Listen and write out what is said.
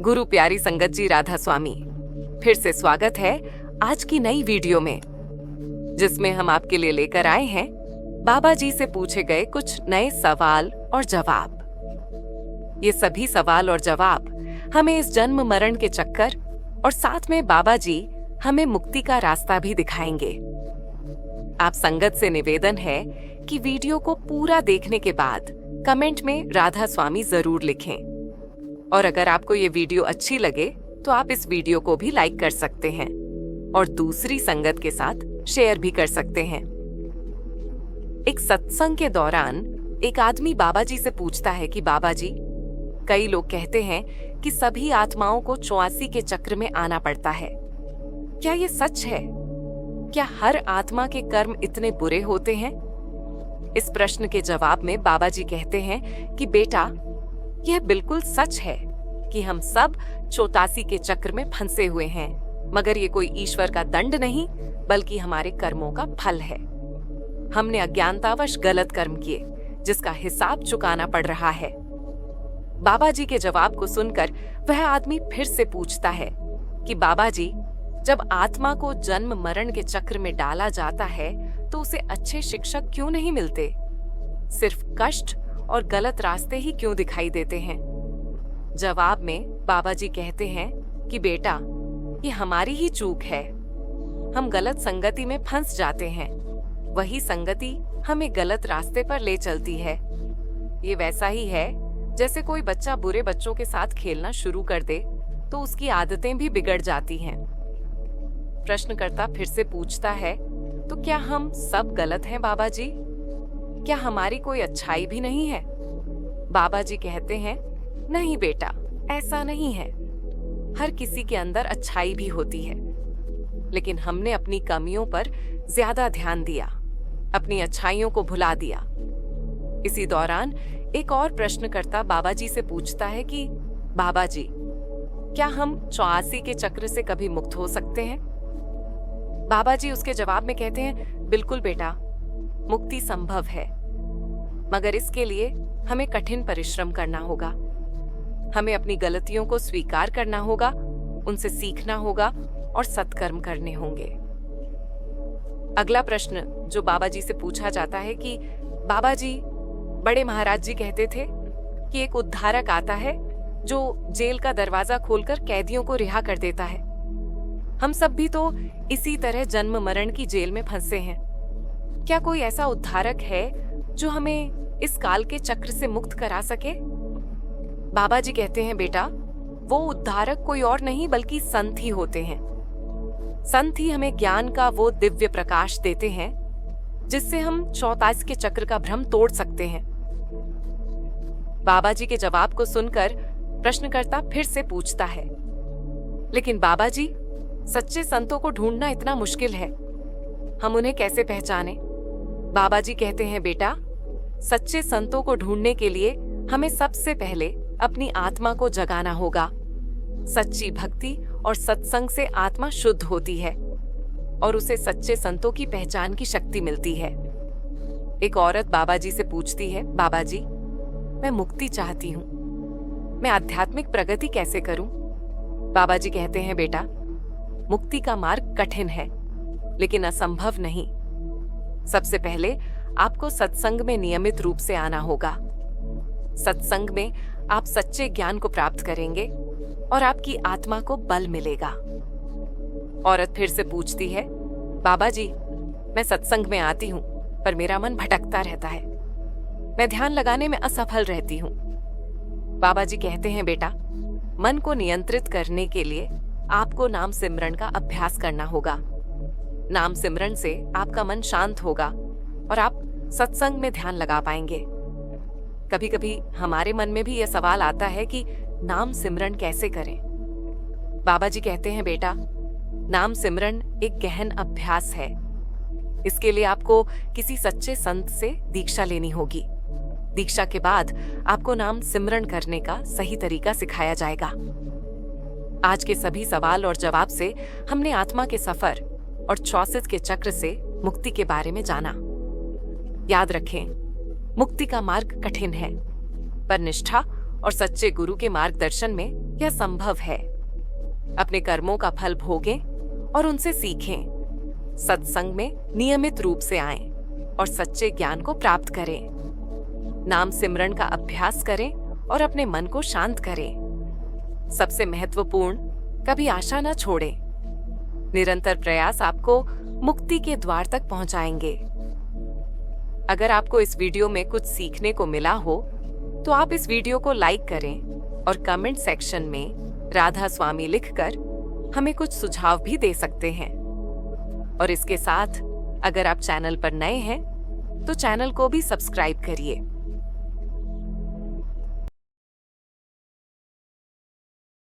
गुरु प्यारी संगत जी राधा स्वामी, फिर से स्वागत है आज की नई वीडियो में, जिसमें हम आपके लिए लेकर आए हैं बाबा जी से पूछे गए कुछ नए सवाल और जवाब। ये सभी सवाल और जवाब हमें इस जन्म मरण के चक्कर और साथ में बाबा जी हमें मुक्ति का रास्ता भी दिखाएंगे। आप संगत से निवेदन है कि वीडियो को पूरा देखने के बाद कमेंट में राधा स्वामी जरूर लिखें, और अगर आपको ये वीडियो अच्छी लगे तो आप इस वीडियो को भी लाइक कर सकते हैं और दूसरी संगत के साथ शेयर भी कर सकते हैं। एक सत्संग के दौरान एक आदमी बाबा जी से पूछता है कि बाबा जी, कई लोग कहते हैं कि सभी आत्माओं को 84 के चक्र में आना पड़ता है, क्या ये सच है? क्या हर आत्मा के कर्म इतने बुरे होते हैं? इस प्रश्न के जवाब में बाबा जी कहते हैं कि बेटा, यह बिल्कुल सच है कि हम सब 84 के चक्र में फंसे हुए हैं, मगर ये कोई ईश्वर का दंड नहीं बल्कि हमारे कर्मों का फल है। हमने अज्ञानतावश गलत कर्म किए जिसका हिसाब चुकाना पड़ रहा है। बाबा जी के जवाब को सुनकर वह आदमी फिर से पूछता है कि बाबा जी, जब आत्मा को जन्म मरण के चक्र में डाला जाता है तो उसे अच्छे शिक्षक क्यों नहीं मिलते? सिर्फ कष्ट और गलत रास्ते ही क्यों दिखाई देते हैं? जवाब में बाबा जी कहते हैं कि बेटा, ये हमारी ही चूक है। हम गलत संगति में फंस जाते हैं, वही संगति हमें गलत रास्ते पर ले चलती है। ये वैसा ही है जैसे कोई बच्चा बुरे बच्चों के साथ खेलना शुरू कर दे तो उसकी आदतें भी बिगड़ जाती हैं। प्रश्नकर्ता फिर से पूछता है, तो क्या हम सब गलत हैं बाबा जी? क्या हमारी कोई अच्छाई भी नहीं है? बाबा जी कहते हैं, नहीं बेटा, ऐसा नहीं है। हर किसी के अंदर अच्छाई भी होती है, लेकिन हमने अपनी कमियों पर ज्यादा ध्यान दिया, अपनी अच्छाइयों को भुला दिया। इसी दौरान एक और प्रश्नकर्ता बाबा जी से पूछता है कि बाबा जी, क्या हम 84 के चक्र से कभी मुक्त हो सकते हैं? बाबा जी उसके जवाब में कहते हैं, बिल्कुल बेटा, मुक्ति संभव है, मगर इसके लिए हमें कठिन परिश्रम करना होगा। हमें अपनी गलतियों को स्वीकार करना होगा, उनसे सीखना होगा और सत्कर्म करने होंगे। अगला प्रश्न जो बाबा जी से पूछा जाता है कि बाबा जी, बड़े महाराज जी कहते थे कि एक उद्धारक आता है जो जेल का दरवाजा खोलकर कैदियों को रिहा कर देता है। हम सब भी तो इसी तरह जन्म मरण की जेल में फंसे हैं। क्या कोई ऐसा उद्धारक है जो हमें इस काल के चक्र से मुक्त करा सके? बाबा जी कहते हैं, बेटा, वो उद्धारक कोई और नहीं बल्कि संत ही होते हैं। संत ही हमें ज्ञान का वो दिव्य प्रकाश देते हैं जिससे हम 84 के चक्र का भ्रम तोड़ सकते हैं। बाबा जी के जवाब को सुनकर प्रश्नकर्ता फिर से पूछता है, लेकिन बाबा जी, सच्चे संतों को ढूंढना इतना मुश्किल है, हम उन्हें कैसे पहचाने? बाबा जी कहते हैं, बेटा, सच्चे संतों को ढूंढने के लिए हमें सबसे पहले अपनी आत्मा को जगाना होगा। सच्ची भक्ति और सत्संग से आत्मा शुद्ध होती है और उसे सच्चे संतों की पहचान की शक्ति मिलती है। एक औरत बाबा जी से पूछती है, बाबा जी, मैं मुक्ति चाहती हूँ, मैं आध्यात्मिक प्रगति कैसे करूं? बाबा जी कहते हैं, बेटा, मुक्ति का मार्ग कठिन है लेकिन असंभव नहीं। सबसे पहले आपको सत्संग में नियमित रूप से आना होगा। सत्संग में आप सच्चे ज्ञान को प्राप्त करेंगे और आपकी आत्मा को बल मिलेगा। औरत फिर से पूछती है, बाबा जी, मैं सत्संग में आती हूँ पर मेरा मन भटकता रहता है, मैं ध्यान लगाने में असफल रहती हूँ। बाबा जी कहते हैं, बेटा, मन को नियंत्रित करने के लिए आपको नाम सिमरन का अभ्यास करना होगा। नाम सिमरन से आपका मन शांत होगा और आप सत्संग में ध्यान लगा पाएंगे। कभी कभी हमारे मन में भी यह सवाल आता है कि नाम सिमरन कैसे करें? बाबा जी कहते हैं, बेटा, नाम सिमरन एक गहन अभ्यास है। इसके लिए आपको किसी सच्चे संत से दीक्षा लेनी होगी। दीक्षा के बाद आपको नाम सिमरन करने का सही तरीका सिखाया जाएगा। आज के सभी सवाल और जवाब से हमने आत्मा के सफर और 84 के चक्र से मुक्ति के बारे में जाना। याद रखें, मुक्ति का मार्ग कठिन है, पर निष्ठा और सच्चे गुरु के मार्गदर्शन में यह संभव है। अपने कर्मों का फल भोगें और उनसे सीखें। सत्संग में नियमित रूप से आएं और सच्चे ज्ञान को प्राप्त करें। नाम सिमरन का अभ्यास करें और अपने मन को शांत करें। सबसे महत्वपूर्ण, कभी आशा न छोड़ें। निरंतर प्रयास आपको मुक्ति के द्वार तक पहुंचाएंगे। अगर आपको इस वीडियो में कुछ सीखने को मिला हो तो आप इस वीडियो को लाइक करें और कमेंट सेक्शन में राधा स्वामी लिखकर हमें कुछ सुझाव भी दे सकते हैं। और इसके साथ अगर आप चैनल पर नए हैं तो चैनल को भी सब्सक्राइब करिए